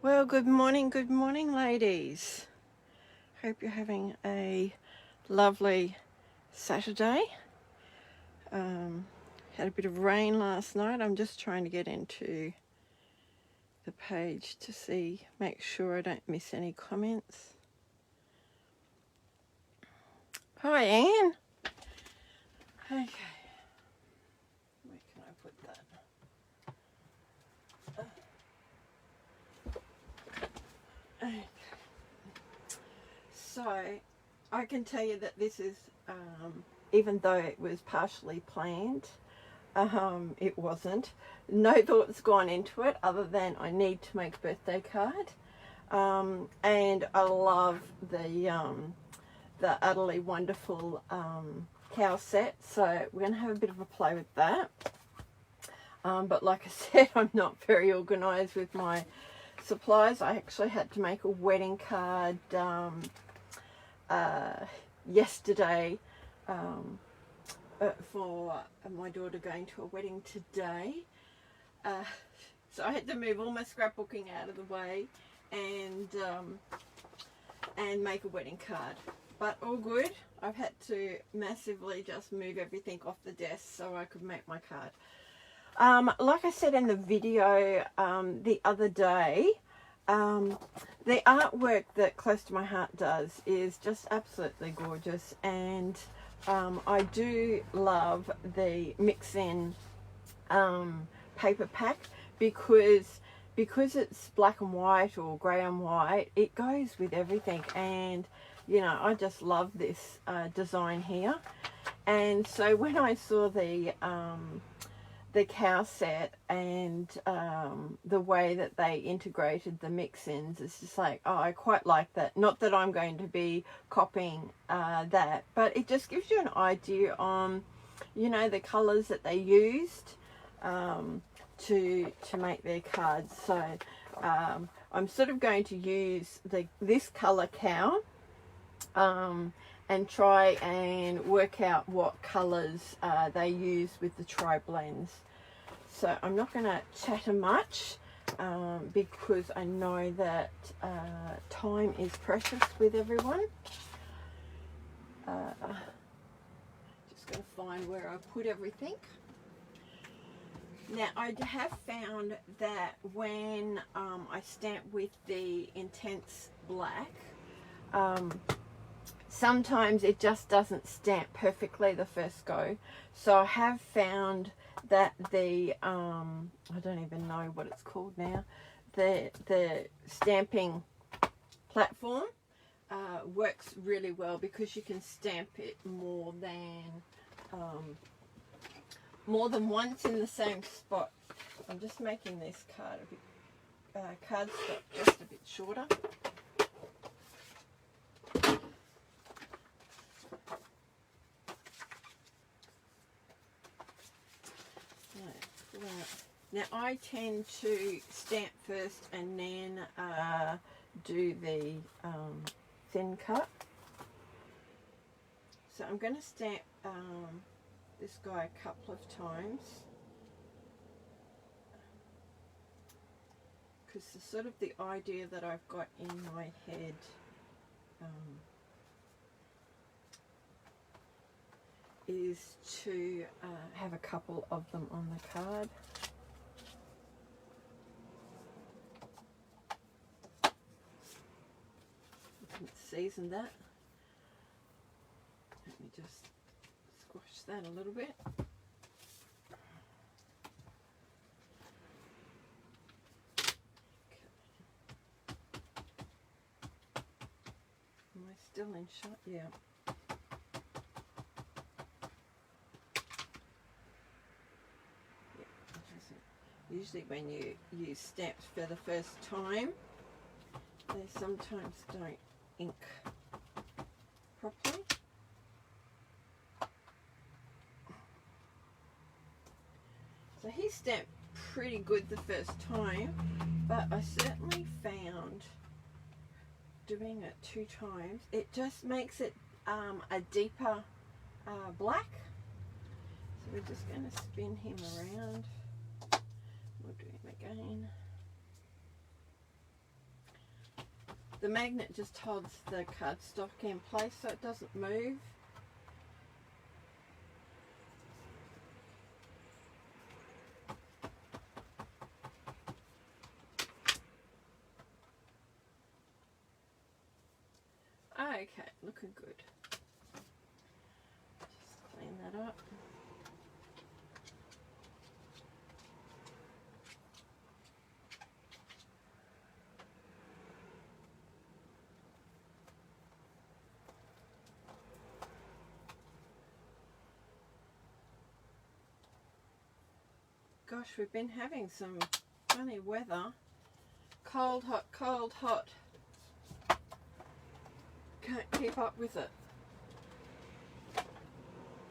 Well, good morning, ladies. Hope you're having a lovely Saturday. Had a bit of rain last night. I'm just trying to get into the page to make sure I don't miss any comments. Hi, Anne. Okay. Where can I put that? Okay. So, I can tell you that this is, even though it was partially planned, it wasn't. No thoughts gone into it other than I need to make a birthday card. And I love the utterly wonderful cow set. So we're going to have a bit of a play with that. But like I said, I'm not very organised with my supplies. I actually had to make a wedding card yesterday for my daughter going to a wedding today. So I had to move all my scrapbooking out of the way and make a wedding card. But all good. I've had to massively just move everything off the desk so I could make my card. Like I said in the video the other day, the artwork that Close to My Heart does is just absolutely gorgeous, and I do love the mix-in paper pack because it's black and white or grey and white. It goes with everything, and you know, I just love this design here. And so when I saw the cow set and the way that they integrated the mix-ins, it's just like, oh, I quite like that. Not that I'm going to be copying that, but it just gives you an idea on, you know, the colours that they used to make their cards. So I'm sort of going to use this colour cow and try and work out what colours they use with the tri-blends. So I'm not going to chatter much because I know that time is precious with everyone. Just going to find where I put everything. Now, I have found that when I stamp with the intense black, sometimes it just doesn't stamp perfectly the first go. So I have found that the I don't even know what it's called now, the stamping platform works really well because you can stamp it more than once in the same spot. I'm just making this card a bit cardstock just a bit shorter. Now I tend to stamp first and then do the thin cut. So I'm going to stamp this guy a couple of times because the sort of the idea that I've got in my head is to have a couple of them on the card. You can season that. Let me just squash that a little bit. Am I still in shot? Yeah. Usually when you use stamps for the first time, they sometimes don't ink properly. So he stamped pretty good the first time, but I certainly found doing it 2 times, it just makes it a deeper black. So we're just going to spin him around. We'll do him again. the magnet just holds the cardstock in place so it doesn't move. Okay, looking good. Just clean that up. Gosh, we've been having some funny weather. Cold, hot, cold, hot. Can't keep up with it.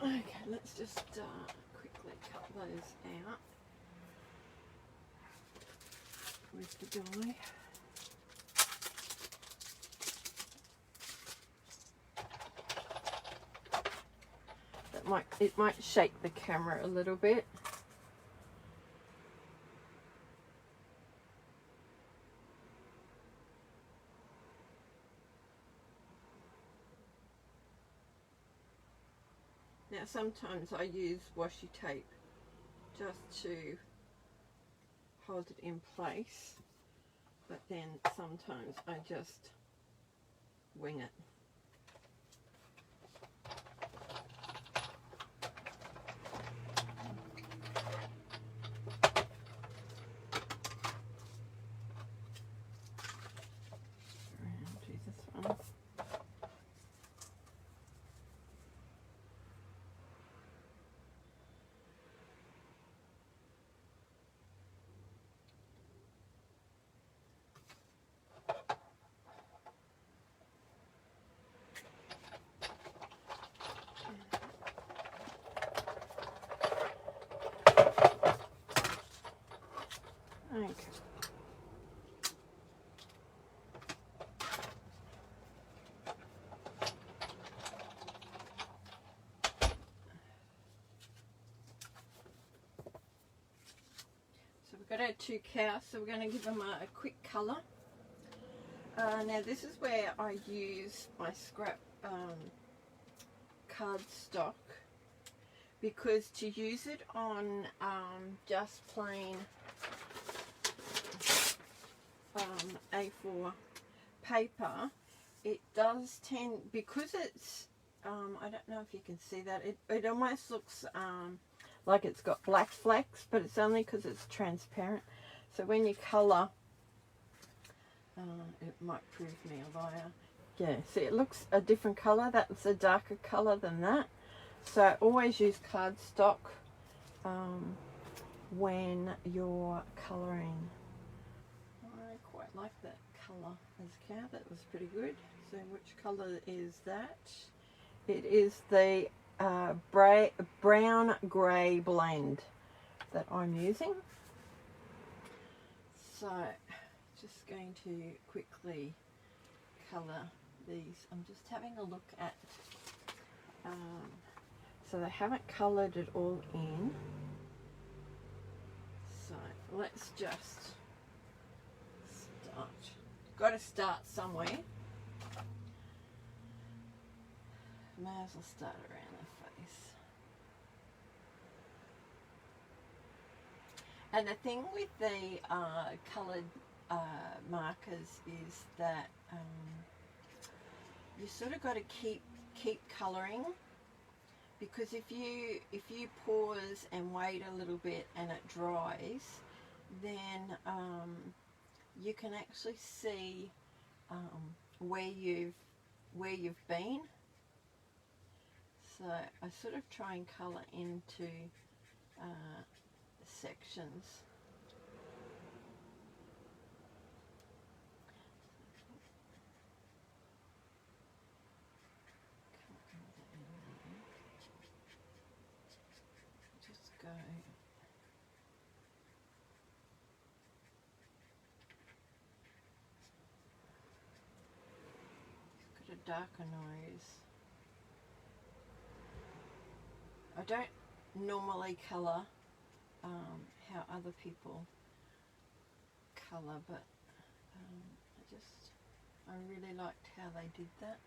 Okay, let's just quickly cut those out with the die. It might shake the camera a little bit. Now sometimes I use washi tape just to hold it in place, but then sometimes I just wing it. Do this one. Okay. So we've got our two cows, so we're going to give them a quick colour. Now this is where I use my scrap cardstock, because to use it on just plain A4 paper, it does tend, because it's I don't know if you can see that, it almost looks like it's got black flecks, but it's only because it's transparent. So when you colour, it might prove me a liar. Yeah, see, it looks a different colour. That's a darker colour than that. So always use cardstock when you're colouring. I quite like that colour as a cow. That was pretty good. So which colour is that? It is the brown grey blend that I'm using. So just going to quickly colour these. I'm just having a look at so they haven't coloured it all in, so let's just start. Got to start somewhere. May as well start around the face. And the thing with the coloured markers is that you sort of got to keep colouring, because if you pause and wait a little bit and it dries, then you can actually see where you've been. So I sort of try and colour into sections. Just go. Got a darker nose. I don't normally colour how other people colour, but I just I really liked how they did that.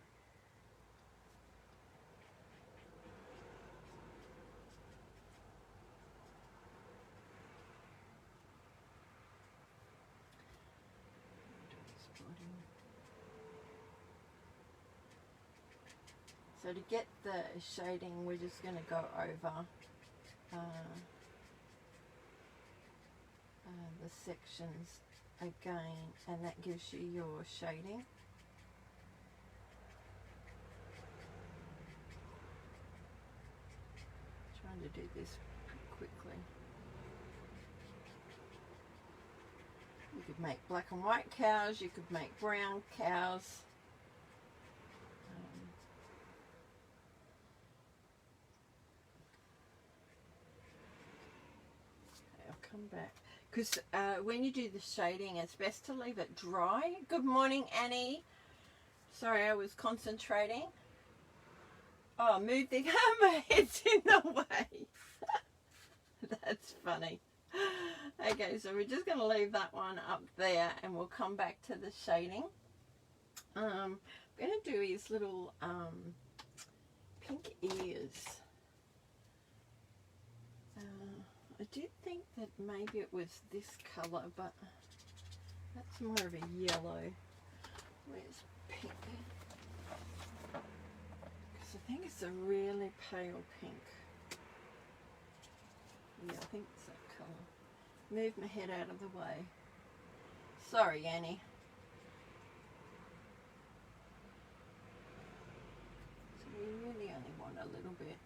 So to get the shading, we're just going to go over the sections again, and that gives you your shading. Trying to do this pretty quickly. You could make black and white cows, you could make brown cows. I'll come back. Because when you do the shading, it's best to leave it dry. Good morning, Annie. Sorry, I was concentrating. Oh, move the hammerhead's in the way. That's funny. Okay, so we're just going to leave that one up there and we'll come back to the shading. I'm going to do his little pink ears. I did think that maybe it was this colour, but that's more of a yellow. Where's pink? Because I think it's a really pale pink. Yeah, I think it's that colour. Move my head out of the way. Sorry, Annie. So we really only want a little bit.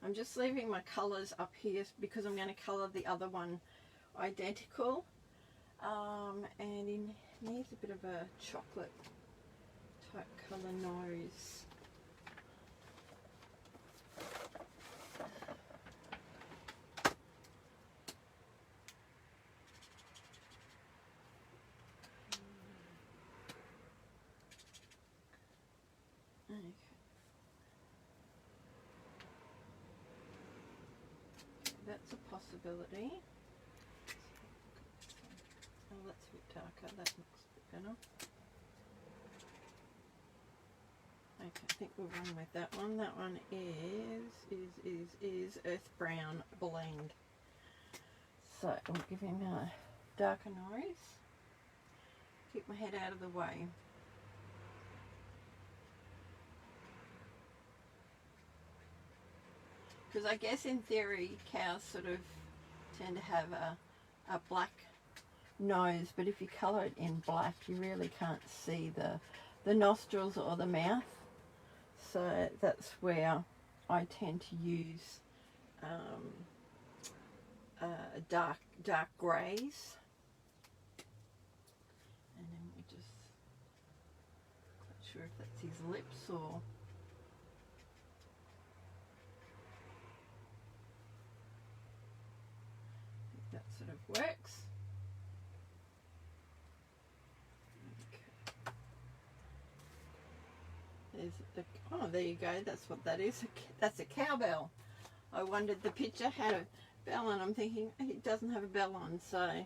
I'm just leaving my colours up here because I'm going to colour the other one identical. And it needs a bit of a chocolate type colour nose. Okay. That's a possibility. Oh, that's a bit darker. That looks a bit better. Okay, I think we'll run with that one. That one is Earth Brown Blend. So I'll give him a darker nose. Keep my head out of the way. Because I guess in theory cows sort of tend to have a black nose, but if you colour it in black you really can't see the nostrils or the mouth. So that's where I tend to use dark greys. And then we just, not sure if that's his lips or... that sort of works. Okay. There's the, oh, there you go. That's what that is. That's a cowbell. I wondered the picture had a bell and I'm thinking it doesn't have a bell on, so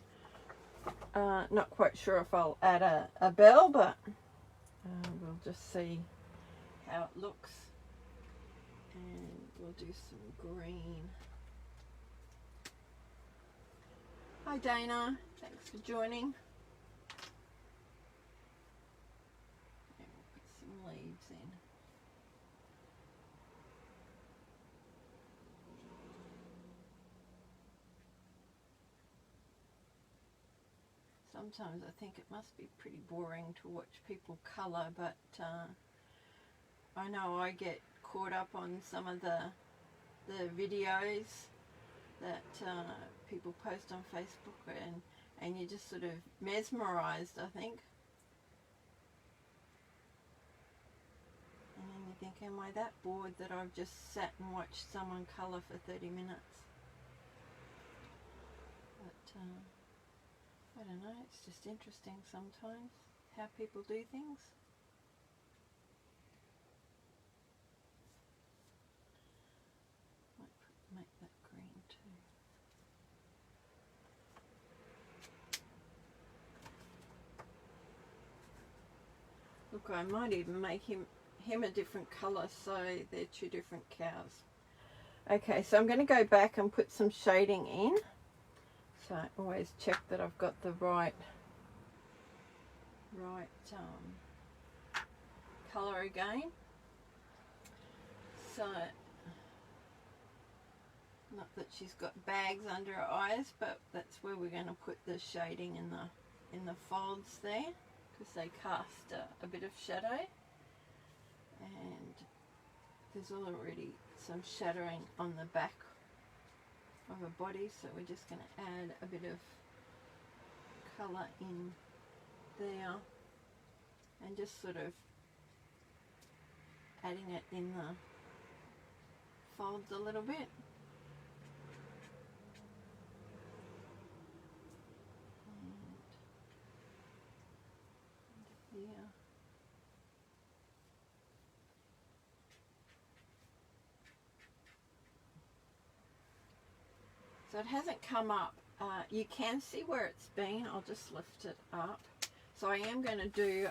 not quite sure if I'll add a bell, but we'll just see how it looks. And we'll do some green. Hi Dana, thanks for joining. And we'll put some leaves in. Sometimes I think it must be pretty boring to watch people colour, but I know I get caught up on some of the videos that people post on Facebook, and you're just sort of mesmerised, I think. And then you think, am I that bored that I've just sat and watched someone colour for 30 minutes? But I don't know, it's just interesting sometimes how people do things. Look, I might even make him a different colour so they're two different cows. Okay, so I'm going to go back and put some shading in. So I always check that I've got the right colour again. So, not that she's got bags under her eyes, but that's where we're going to put the shading in the folds there, because they cast a bit of shadow, and there's already some shadowing on the back of her body, so we're just going to add a bit of colour in there and just sort of adding it in the folds a little bit. And here. So it hasn't come up. You can see where it's been. I'll just lift it up. So I am going to do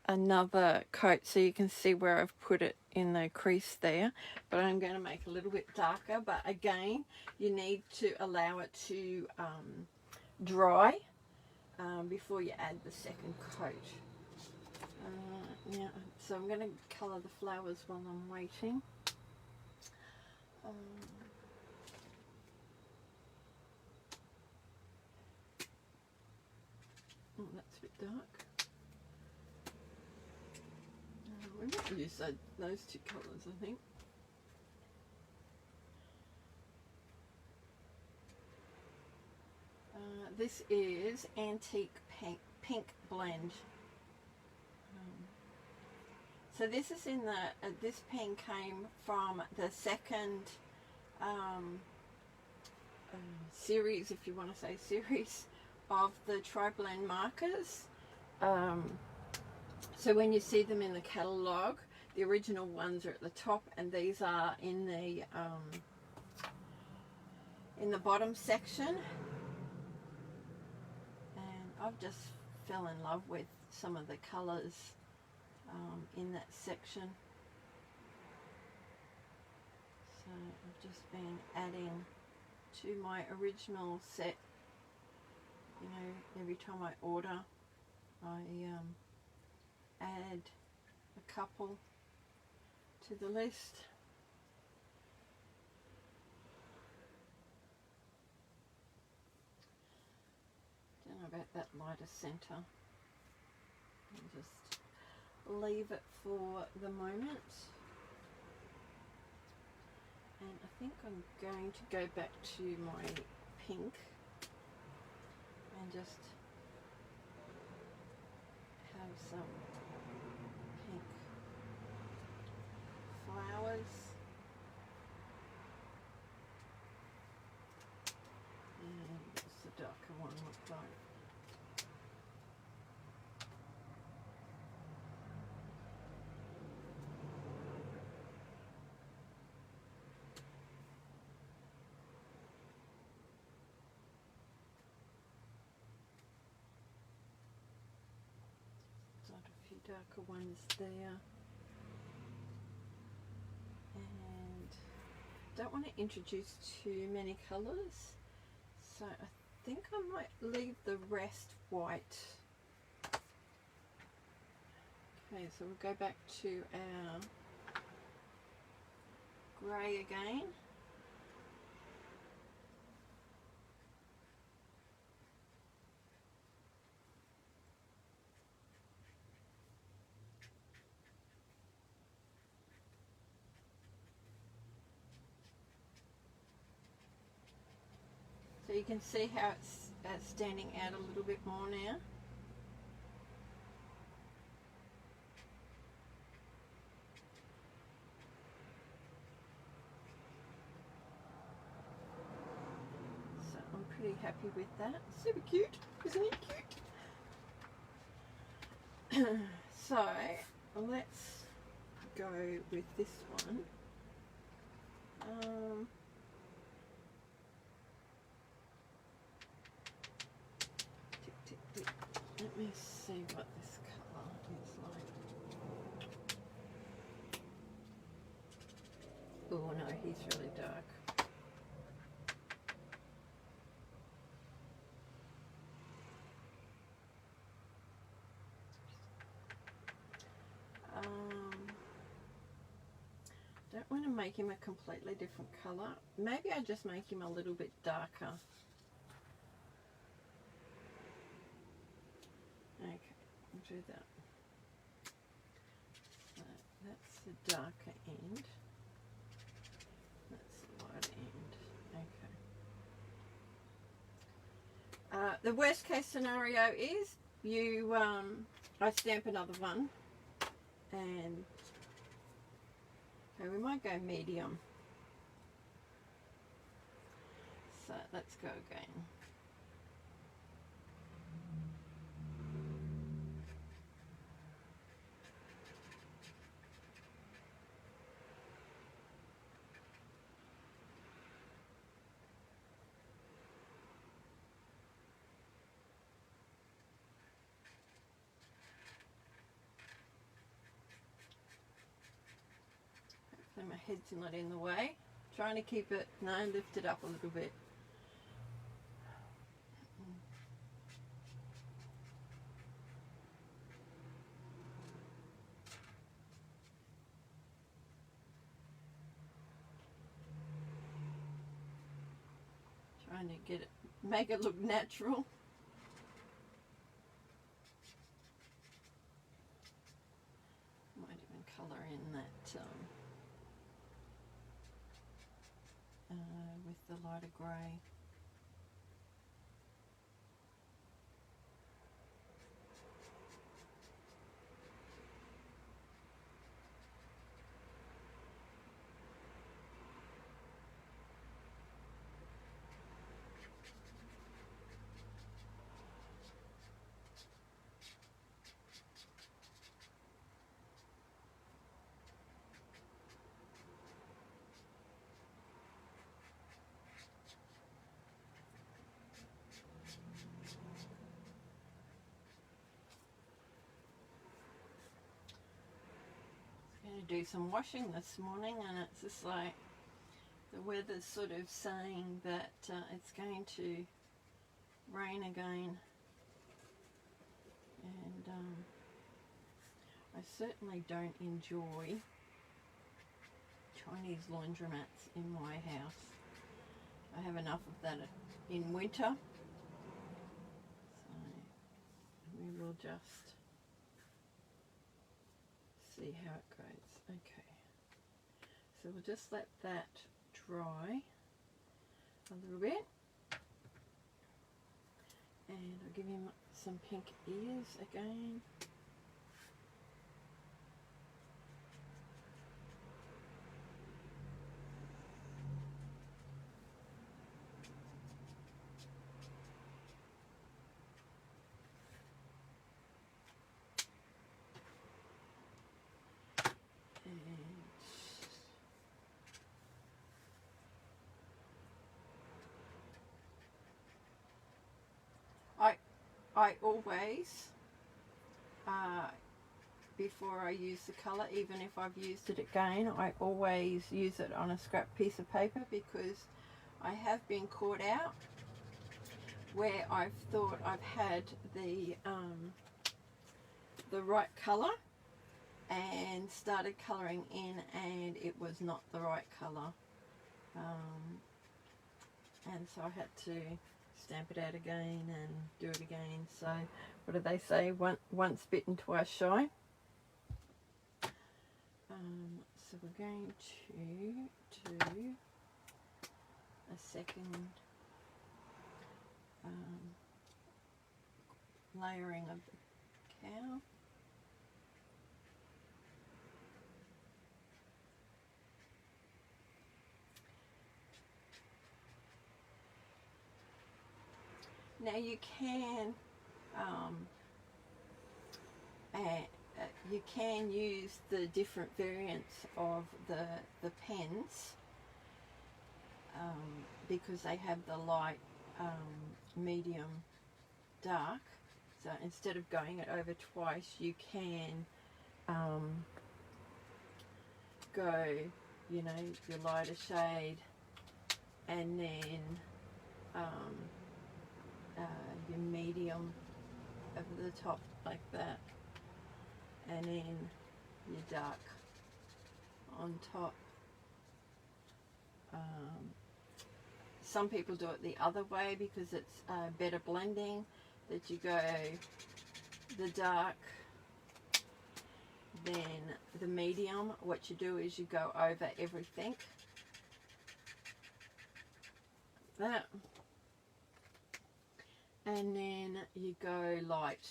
another coat so you can see where I've put it in the crease there, but I'm going to make it a little bit darker. But again, you need to allow it to dry before you add the second coat. Yeah, so I'm going to colour the flowers while I'm waiting. Oh, that's a bit dark. We might use those two colours, I think. This is Antique Pink Blend. So this is in the, this pen came from the second series, if you want to say series, of the tri-blend markers. So when you see them in the catalogue, the original ones are at the top, and these are in the bottom section. And I've just fell in love with some of the colours in that section. So I've just been adding to my original set. You know, every time I order, I add a couple to the list. Don't know about that lighter centre. I'll just leave it for the moment. And I think I'm going to go back to my pink and just have some pink flowers. And what's the darker one look like? Darker ones there, and don't want to introduce too many colours, so I think I might leave the rest white. Okay, so we'll go back to our grey again. So you can see how it's standing out a little bit more now. So I'm pretty happy with that. Super cute, isn't it cute? So let's go with this one. Let me see what this colour is like. Oh no, he's really dark. Don't want to make him a completely different colour. Maybe I just make him a little bit darker. Okay, I'll do that. So that's the darker end. That's the lighter end. Okay. The worst case scenario is you, I stamp another one, and okay, we might go medium. So let's go again. So my head's not in the way. Trying to keep it, no, lift it up a little bit. Trying to get it, make it look natural. Might even colour in that with the lighter grey. To do some washing this morning, and it's just like the weather's sort of saying that it's going to rain again, and I certainly don't enjoy Chinese laundromats in my house. I have enough of that in winter, so we will just see how it goes. Okay, so we'll just let that dry a little bit, and I'll give him some pink ears again. I always, before I use the colour, even if I've used it again, I always use it on a scrap piece of paper, because I have been caught out where I've thought I've had the right colour and started colouring in, and it was not the right colour, and so I had to stamp it out again and do it again. So what do they say, once bitten, twice shy. So we're going to do a second layering of the cow. Now you can use the different variants of the pens, because they have the light, medium, dark. So instead of going it over twice, you can go, you know, your lighter shade, and then your medium over the top like that, and then your dark on top. Some people do it the other way because it's better blending, that you go the dark, then the medium. What you do is you go over everything. That. And then you go light.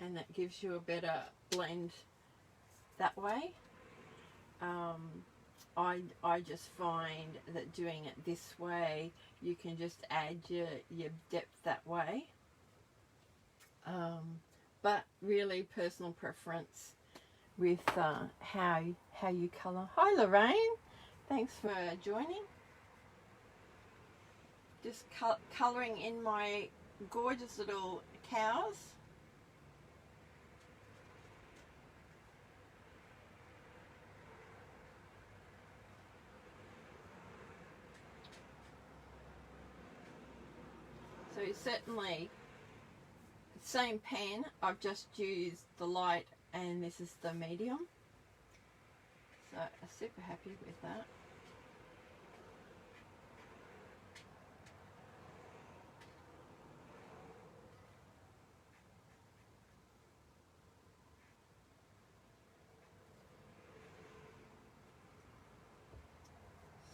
And that gives you a better blend that way. I just find that doing it this way, you can just add your depth that way. But really personal preference with how you colour. Hi Lorraine, thanks for joining. Just colouring in my gorgeous little cows. So certainly, same pen, I've just used the light and this is the medium. So I'm super happy with that.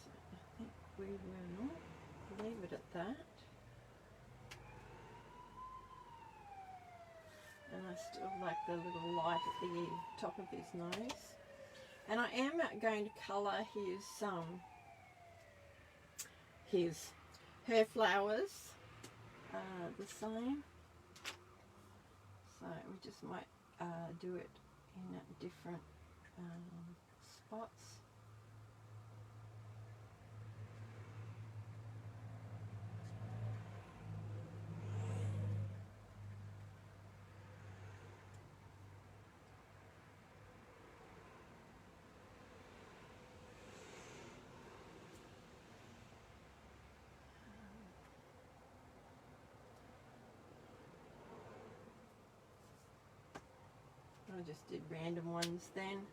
So I think we will leave it at that. And I still like the little light at the top of his nose. And I am going to colour her flowers the same. So we just might do it in different spots. I just did random ones then,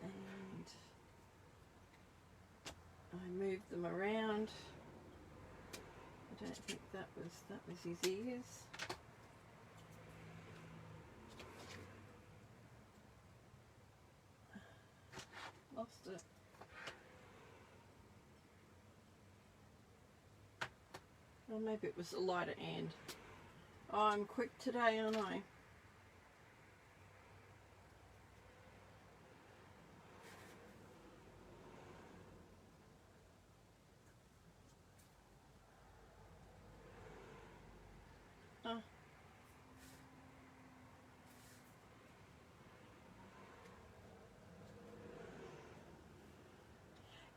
and I moved them around. I don't think that was his ears. Lost it. Well, maybe it was the lighter end. Oh, I'm quick today, aren't I? Oh.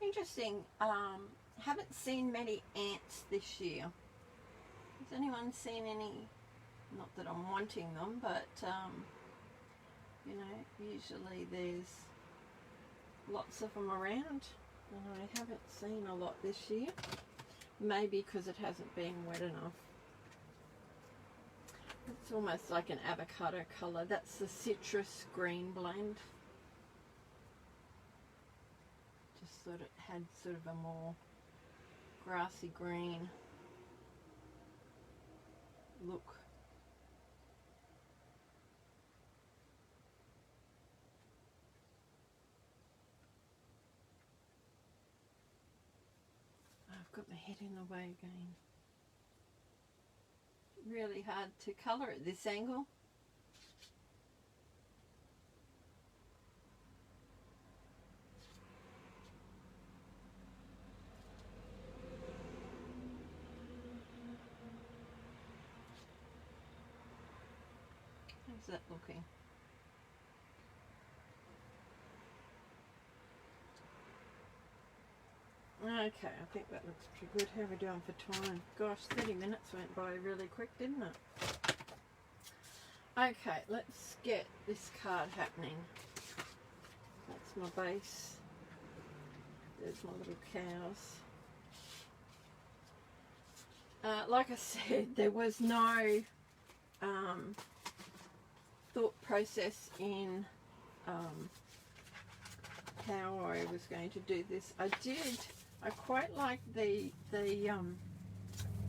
Interesting. Haven't seen many ants this year. Has anyone seen any? Not that I'm wanting them, but you know, usually there's lots of them around, and I haven't seen a lot this year. Maybe because it hasn't been wet enough. It's almost like an avocado colour. That's the citrus green blend. Just thought it had sort of a more grassy green look. I've got my head in the way again. Really hard to colour at this angle. How's that looking? Okay, I think that looks pretty good. How are we doing for time? Gosh, 30 minutes went by really quick, didn't it? Okay, let's get this card happening. That's my base. There's my little cows. Like I said, there was no thought process in how I was going to do this. I quite like the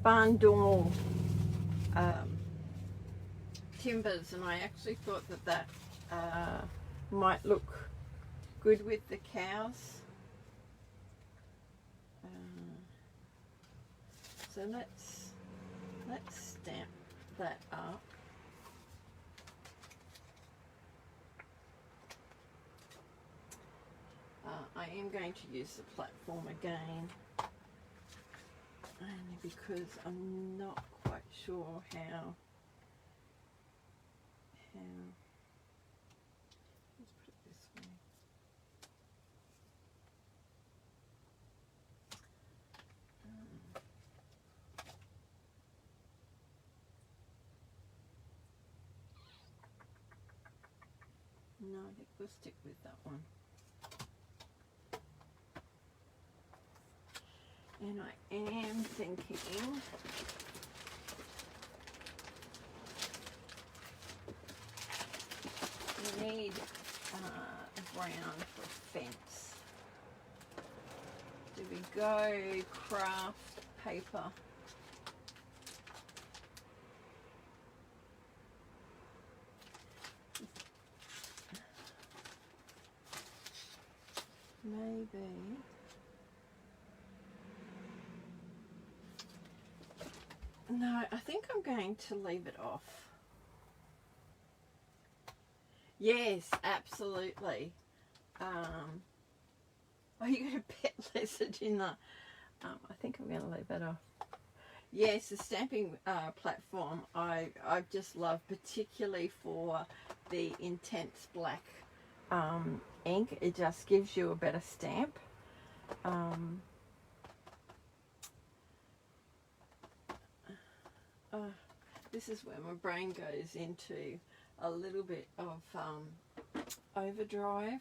barn door timbers, and I actually thought that might look good with the cows. So let's stamp that up. I am going to use the platform again, only because I'm not quite sure how. Let's put it this way. No, I think we'll stick with that one. And I am thinking we need a ground for a fence. Do we go craft paper? Maybe. No, I think I'm going to leave it off. Yes, absolutely. Oh, you got a pet lizard in the... I think I'm going to leave that off. Yes, the stamping platform I just love, particularly for the intense black ink. It just gives you a better stamp. This is where my brain goes into a little bit of overdrive.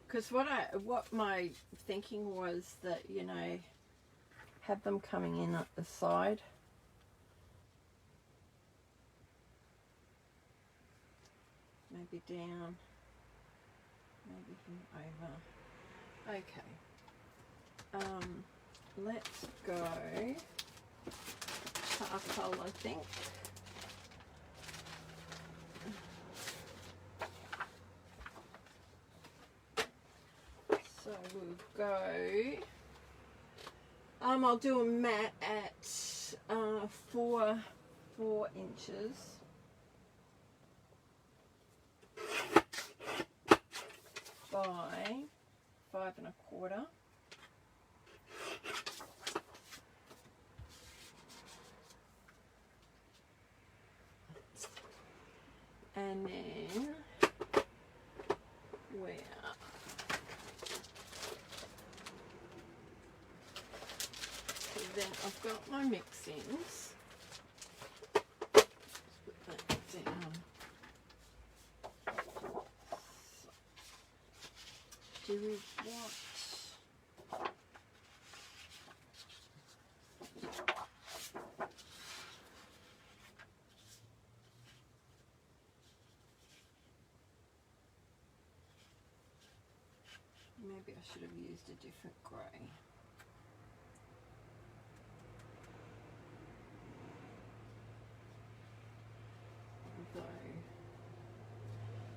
Because what my thinking was that, you know, have them coming in at the side. Maybe down, maybe over. Okay. Let's go charcoal, I think. So we'll go, I'll do a mat at 4 inches. By 5 1/4. And then then I've got my mix-ins. Let's put that down. Do we want... Maybe I should have used a different grey. Although,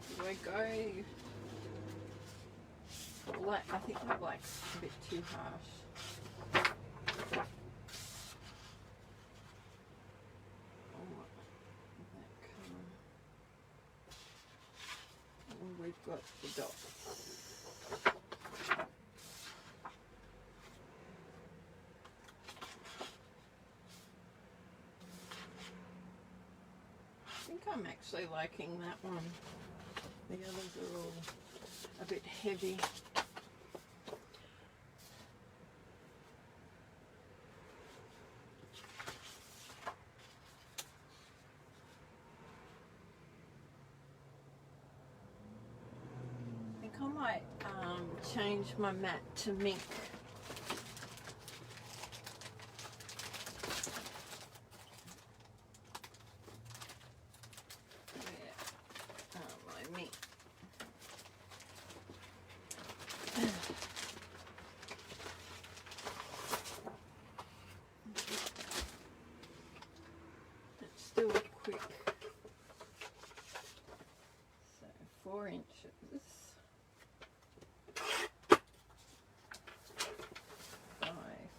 do I go black? I think the black's a bit too harsh. We've got the dots. I think I'm actually liking that one. The others are all a bit heavy. change my mat to mink. Where are my mink? Let's do a quick. So 4 inches.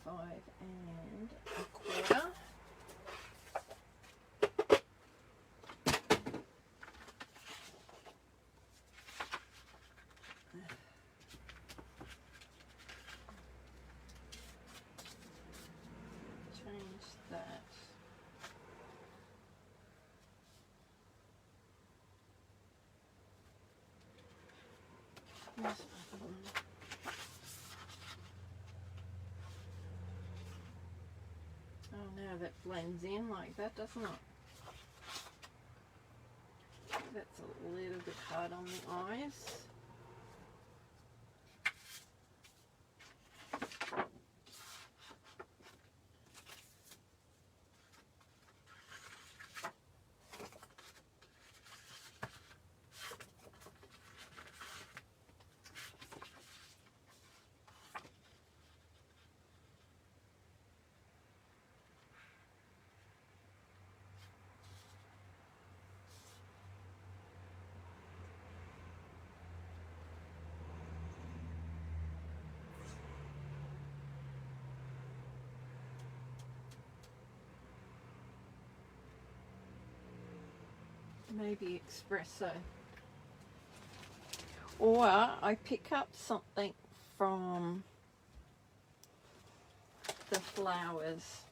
5 and a quarter. Change that. Where's my other one? Oh, now that blends in like that, doesn't it? That's a little bit hard on the eyes. Maybe espresso, or I pick up something from the flowers.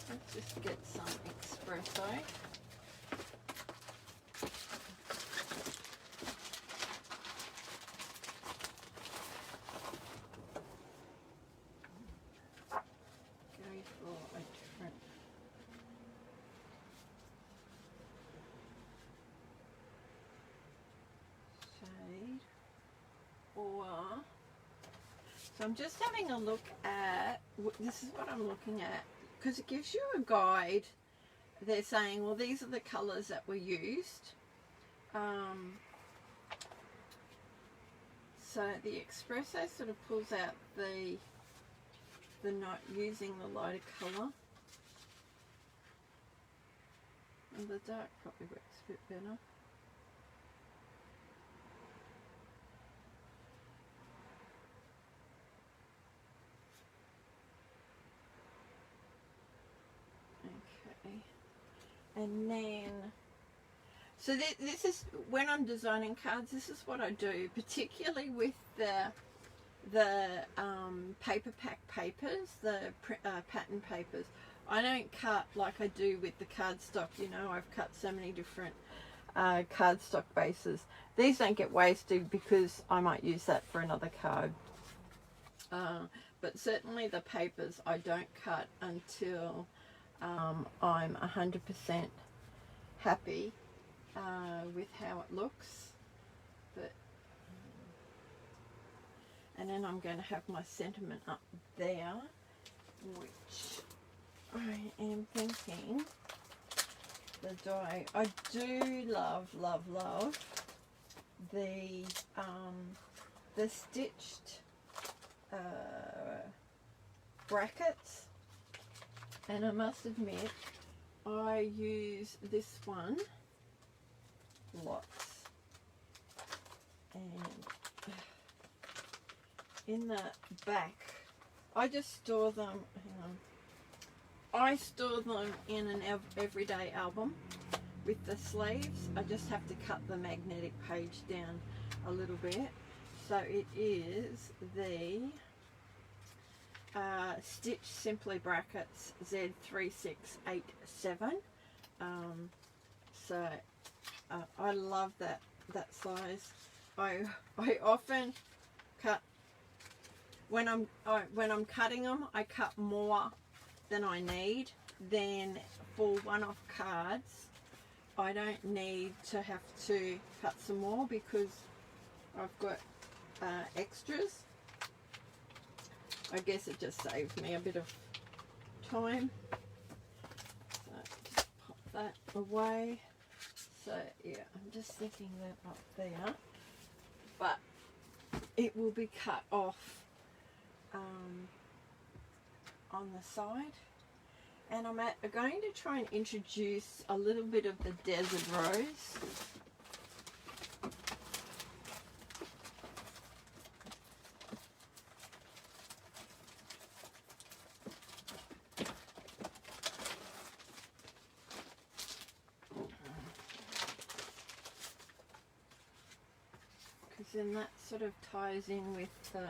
Let's just get some espresso. Go for a different. Shade, or so I'm just having a look at, this is what I'm looking at, because it gives you a guide. They're saying, well, these are the colors that were used. So the espresso sort of pulls out the not using the lighter color, and the dark probably works a bit better. And then, so this is, when I'm designing cards, this is what I do, particularly with the paper pack papers, the pattern papers. I don't cut like I do with the cardstock. You know, I've cut so many different cardstock bases. These don't get wasted because I might use that for another card. But certainly the papers I don't cut until I'm 100% happy with how it looks. But and then I'm going to have my sentiment up there, which I am thinking the die. I do love the stitched brackets, and I must admit I use this one lots, and in the back I just store them, hang on, I store them in an everyday album with the sleeves. I just have to cut the magnetic page down a little bit. So it is the Stitch Simply Brackets Z3687. I love that size. I often cut, when I'm cutting them, I cut more than I need. Then for one-off cards, I don't need to have to cut some more because I've got extras. I guess it just saves me a bit of time. So just pop that away. So yeah, I'm just sticking that up there, but it will be cut off on the side. And I'm going to try and introduce a little bit of the desert rose. Because then that sort of ties in with the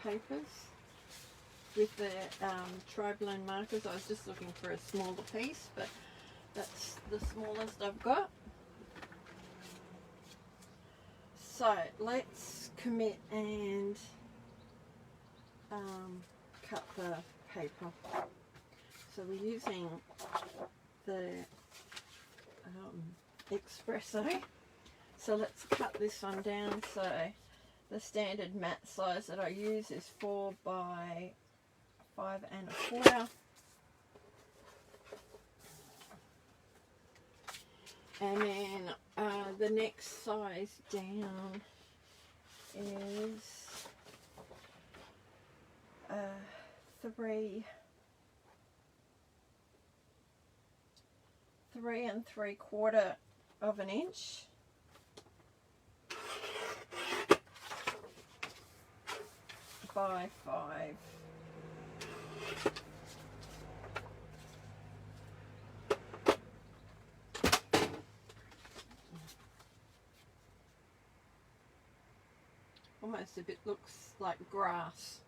papers, with the tri-blend markers. I was just looking for a smaller piece, but that's the smallest I've got. So let's commit and cut the paper. So we're using the espresso. So let's cut this one down. So the standard mat size that I use is 4 by 5 1/4. And then the next size down is 3 3¾ of an inch. By 5. Almost a bit looks like grass.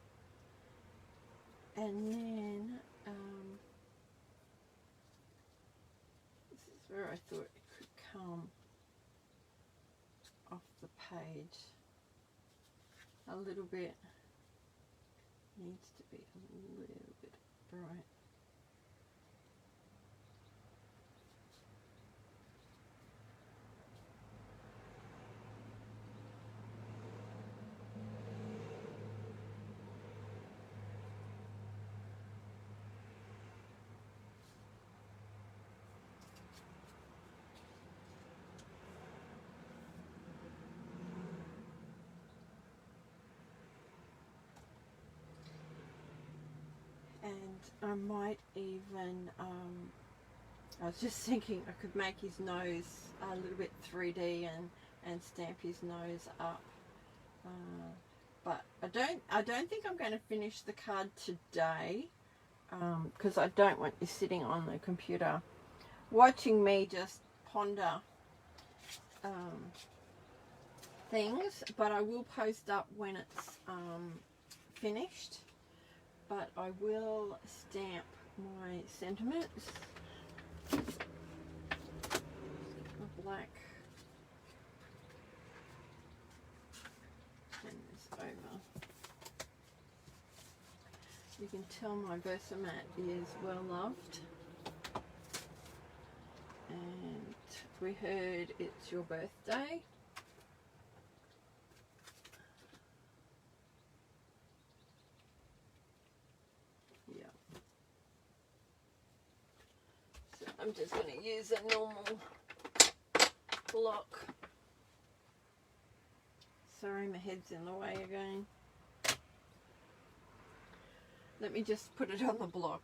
And then this is where I thought it could come off the page a little bit. Needs to be a little bit bright. And I might even, I was just thinking I could make his nose a little bit 3D and stamp his nose up. But I don't think I'm going to finish the card today, because I don't want you sitting on the computer watching me just ponder things. But I will post up when it's finished. But I will stamp my sentiments. The black. Turn this over. You can tell my Versamat is well loved. And we heard it's your birthday. I'm just going to use a normal block. Sorry, my head's in the way again. Let me just put it on the block.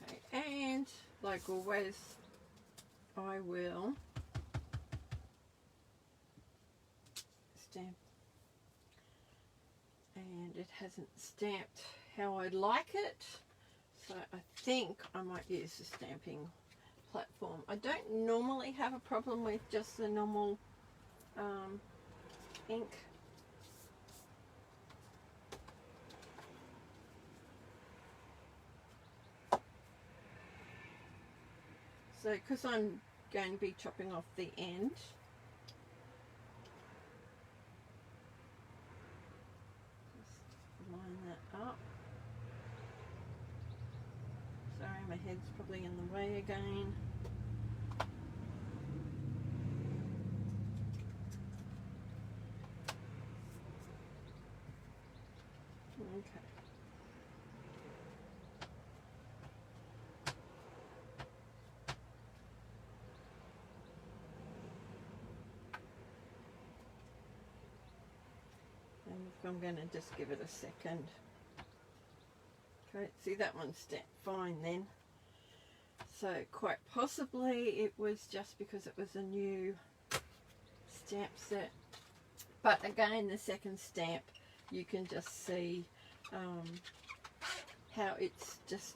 Okay, and like always, I will stamp. And it hasn't stamped how I'd like it, so I think I might use the stamping platform. I don't normally have a problem with just the normal ink. So because I'm going to be chopping off the end, my head's probably in the way again. Okay. And I'm going to just give it a second. Okay, see that one's stamped fine then. So quite possibly it was just because it was a new stamp set. But again, the second stamp, you can just see how it's just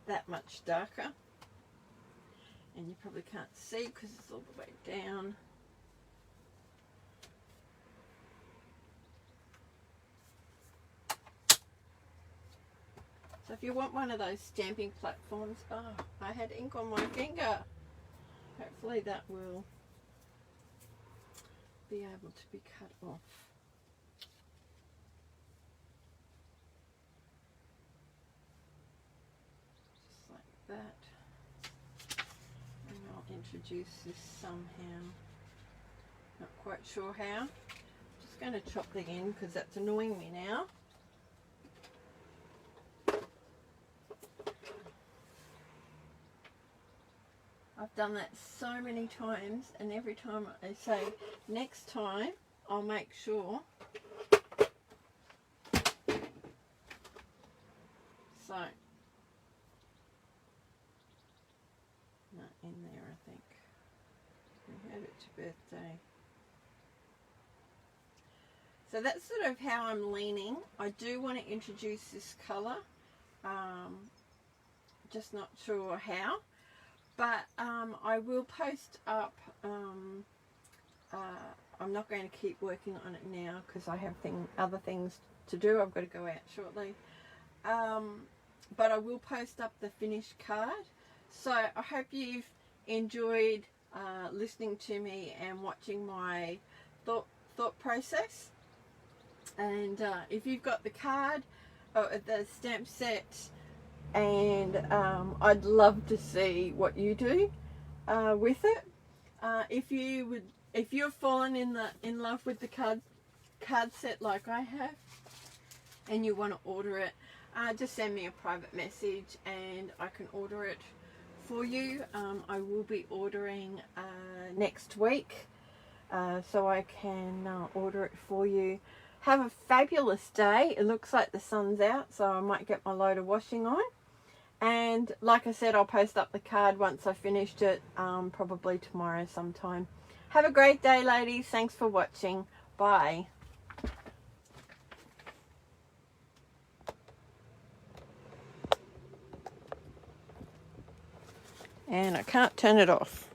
that much darker. And you probably can't see because it's all the way down. So if you want one of those stamping platforms, oh, I had ink on my finger. Hopefully that will be able to be cut off. Just like that. And I'll introduce this somehow. Not quite sure how. Just going to chop the end because that's annoying me now. I've done that so many times, and every time I say next time I'll make sure. So, no, in there I think. We had it to birthday. So that's sort of how I'm leaning. I do want to introduce this colour, just not sure how. But I will post up, I'm not going to keep working on it now because I have other things to do. I've got to go out shortly. But I will post up the finished card. So I hope you've enjoyed listening to me and watching my thought process. And if you've got the card, or the stamp set, and I'd love to see what you do with it. If you've fallen in love with the card set like I have, and you want to order it, just send me a private message and I can order it for you. I will be ordering next week, so I can order it for you. Have a fabulous day. It looks like the sun's out, so I might get my load of washing on. And like I said, I'll post up the card once I finished it, probably tomorrow sometime. Have a great day, ladies. Thanks for watching. Bye. And I can't turn it off.